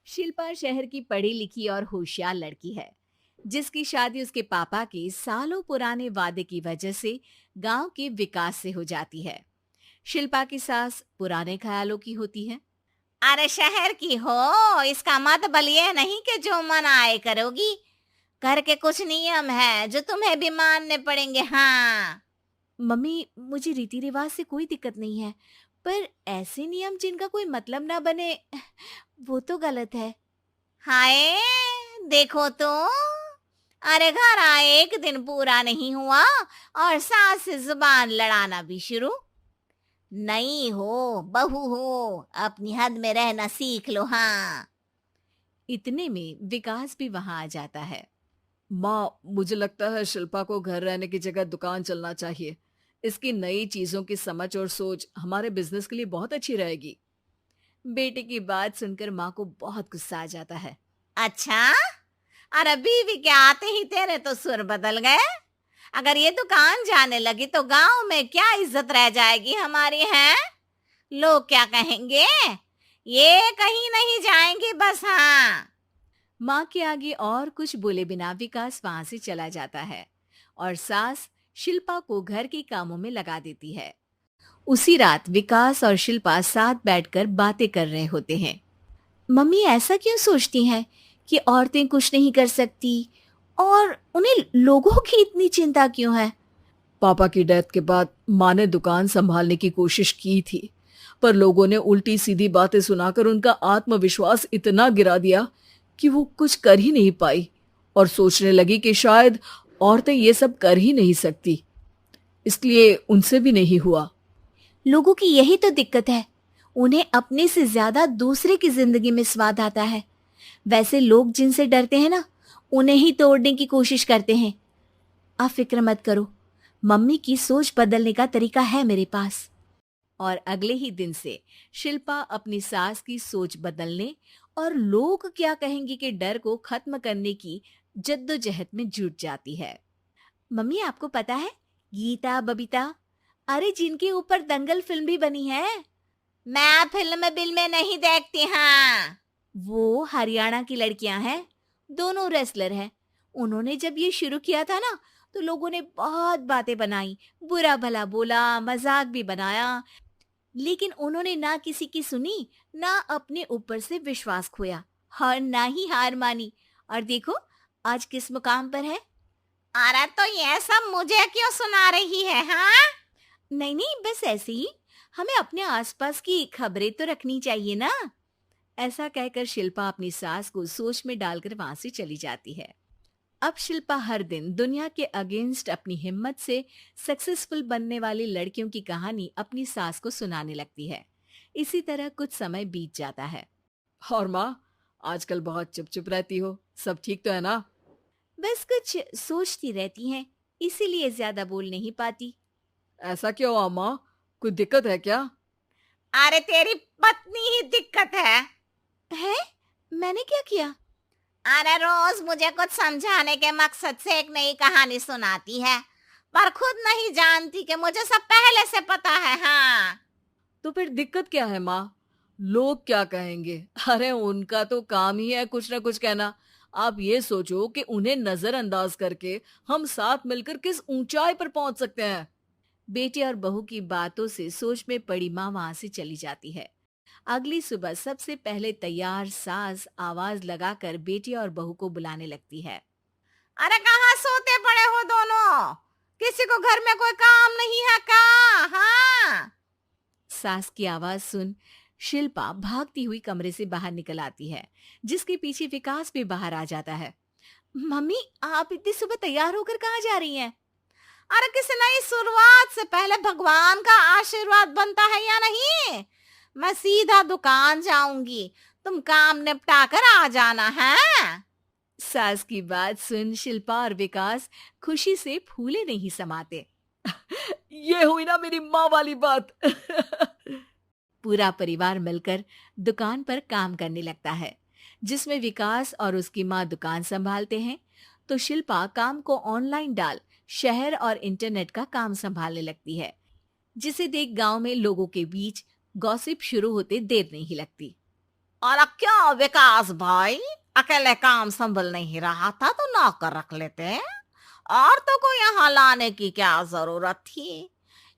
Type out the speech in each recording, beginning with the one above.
शिल्पा शहर की पढ़ी लिखी और होशियार लड़की है, जिसकी शादी उसके पापा के सालों पुराने वादे की वजह से गांव के विकास से हो जाती है। शिल्पा की सास पुराने ख्यालों की होती है। अरे शहर की हो, इसका मतलब ये नहीं कि जो मन आए करोगी। घर के कुछ नियम है जो तुम्हें भी मानने पड़ेंगे। हाँ। मम्मी, मुझे रीति रिवाज से कोई दिक्कत नहीं है, पर ऐसे नियम जिनका कोई मतलब ना बने, वो तो गलत है। हाय, देखो तो। अरे घर आए एक दिन पूरा नहीं हुआ और सास से जुबान लड़ाना भी शुरू। नहीं हो, बहू हो, अपनी हद में रहना सीख लो। हाँ। इतने में विकास भी वहां आ जाता है। माँ, मुझे लगता है शिल्पा को घर रहने की जगह दुकान चलना चाहिए। इसकी नई चीजों की समझ और सोच हमारे बिजनेस के लिए बहुत अच्छी रहेगी। बेटे की बात सुनकर माँ को बहुत गुस्सा आ जाता है। अच्छा, अरे बीवी के आते ही तेरे तो सुर बदल गए। अगर ये दुकान जाने लगी तो गांव में क्या इज्जत रह जाएगी हमारी है? लोग क्या कहेंगे? ये कहीं नहीं जाएंगी बस। हाँ। माँ के आगे और कुछ बोले बिना विकास वहां से चला जाता है और सास शिल्पा को घर के कामों में लगा देती है। उसी रात विकास और शिल्पा साथ बैठकर बातें कर रहे होते हैं। मम्मी ऐसा क्यों सोचती हैं कि औरतें कुछ नहीं कर सकती, और उन्हें लोगों की इतनी चिंता क्यों है? पापा की डेथ के बाद माँ ने दुकान संभालने की कोशिश की थी, पर लोगों ने उल्टी सीधी बातें सुनाकर उनका आत्मविश्वास इतना गिरा दिया कि वो कुछ कर ही नहीं पाई और सोचने लगी कि शायद औरतें ये सब कर ही नहीं सकती। इसलिए उनसे भी नहीं हुआ। लोगों की यही तो दिक्कत है, उन्हें अपने से ज्यादा दूसरे की जिंदगी में स्वाद आता है। वैसे लोग जिनसे डरते हैं ना, उन्हें ही तोड़ने की कोशिश करते हैं। आप फिक्र मत करो, मम्मी की सोच बदलने का तरीका है मेरे पास। और अगले ही दिन से शिल्पा अपनी सास की सोच बदलने और लोग क्या कहेंगे के डर को खत्म करने की जद्दोजहद में जुट जाती है। मम्मी, आपको पता है, गीता बबीता, अरे जिनके ऊपर दंगल फिल्म भी बनी है, मैं फिल्म बिल में नहीं देखती। हाँ। वो हरियाणा की लड़कियां हैं। दोनों रेसलर हैं। उन्होंने जब ये शुरू किया था ना, तो लोगों ने बहुत बातें बनाई, बुरा भला बोला, मजाक भी बनाया, लेकिन उन्होंने ना किसी की सुनी, ना अपने ऊपर से विश्वास खोया और ना ही हार मानी। और देखो आज किस मुकाम पर है। अरे तो ये सब मुझे क्यों सुना रही है? हाँ। नहीं नहीं, बस ऐसे ही, हमें अपने आसपास की खबरें तो रखनी चाहिए ना। ऐसा कहकर शिल्पा अपनी सास को सोच में डालकर वहां से चली जाती है। अब शिल्पा हर दिन दुनिया के अगेंस्ट अपनी हिम्मत से सक्सेसफुल बनने वाली लड़कियों की कहानी अपनी सास को सुनाने लगती है। इसी तरह कुछ समय बीत जाता है। और माँ, आजकल बहुत चुप चुप रहती हो, सब ठीक तो है ना? बस कुछ सोचती रहती हैं, इसीलिए ज्यादा बोल नहीं पाती। ऐसा क्यों हुआ माँ? कोई दिक्कत है क्या? अरे तेरी पत्नी ही दिक्कत है। है? मैंने क्या किया? अरे रोज मुझे कुछ समझाने के मकसद से एक नई कहानी सुनाती है, पर खुद नहीं जानती कि मुझे सब पहले से पता है। हाँ। तो फिर दिक्कत क्या है माँ? लोग क्या कहेंगे? अरे उनका तो काम ही है कुछ ना कुछ कहना। आप ये सोचो कि उन्हें नजरअंदाज करके हम साथ मिलकर किस ऊंचाई पर पहुंच सकते हैं। बेटे और बहू की बातों से सोच में पड़ी माँ वहां से चली जाती है। अगली सुबह सबसे पहले तैयार सास आवाज लगाकर बेटी और बहू को बुलाने लगती है। अरे कहाँ सोते पड़े हो दोनों? किसी को घर में कोई काम नहीं है क्या? हाँ। सास की आवाज सुन शिल्पा भागती हुई कमरे से बाहर निकल आती है, जिसके पीछे विकास भी बाहर आ जाता है। मम्मी, आप इतनी सुबह तैयार होकर कहाँ जा रही हैं? अरे किसी नई शुरुआत से पहले भगवान का आशीर्वाद बनता है या नहीं? मैं सीधा दुकान जाऊंगी, तुम काम निपटा कर आ जाना है। सास की बात सुन शिल्पा और विकास खुशी से फूले नहीं समाते। ये हुई ना मेरी माँ वाली बात। पूरा परिवार मिलकर दुकान पर काम करने लगता है, जिसमें विकास और उसकी माँ दुकान संभालते हैं, तो शिल्पा काम को ऑनलाइन डाल शहर और इंटरनेट का काम संभालने लगती है, जिसे देख गांव में लोगों के बीच गॉसिप शुरू होते देर नहीं लगती। और क्या विकास भाई, अकेले काम संभल नहीं रहा था तो नौकर रख लेते। औरतों को यहाँ लाने की क्या जरूरत थी?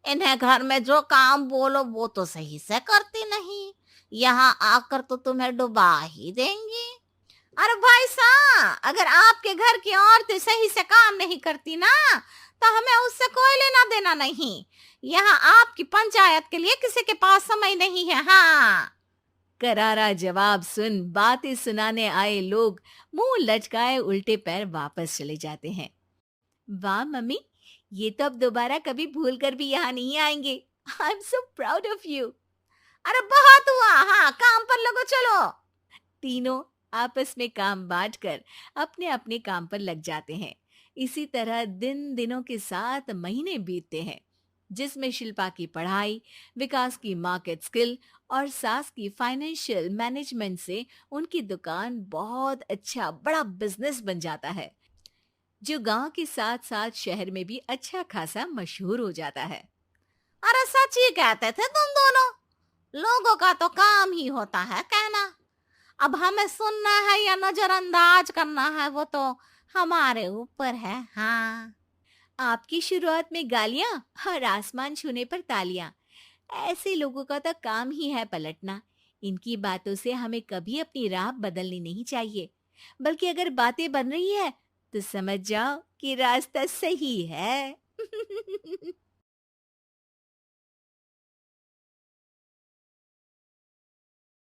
इन्हें घर में जो काम बोलो वो तो सही से करती नहीं, यहाँ आकर तो तुम्हें डुबा ही देंगी। अरे भाई साहब, अगर आपके घर की औरतें सही से काम नहीं करती ना, तो हमें उससे कोई लेना देना नहीं। यहाँ आपकी पंचायत के लिए किसी के पास समय नहीं है। हाँ। करारा जवाब सुन बातें सुनाने आए लोग मुंह लटकाए उल्टे पैर वापस चले जाते हैं। वाह मम्मी, ये तो अब दोबारा कभी भूल कर भी यहाँ नहीं आएंगे। I am so proud of you. अरे बहुत हुआ, हाँ काम पर लगो चलो। तीनों आपस में काम बांटकर अपने अपने काम पर लग जाते हैं। इसी तरह दिन दिनों के साथ महीने बीतते हैं, जिसमें शिल्पा की पढ़ाई, विकास की मार्केट स्किल और सास की फाइनेंशियल मैनेजमेंट से उनकी दुकान बहुत अच्छा बड़ा बिजनेस बन जाता है, जो गांव के साथ साथ शहर में भी अच्छा खासा मशहूर हो जाता है। अरे सच ही कहते थे तुम दोनों, लोगों का तो काम ही होता है कहना। अब हमें सुनना है या नजरअंदाज करना है वो तो हमारे ऊपर है। हाँ। आपकी शुरुआत में गालियां और आसमान छूने पर तालियां, ऐसे लोगों का तो काम ही है पलटना। इनकी बातों से हमें कभी अपनी राह बदलनी नहीं चाहिए, बल्कि अगर बातें बन रही है तो समझ जाओ कि रास्ता सही है।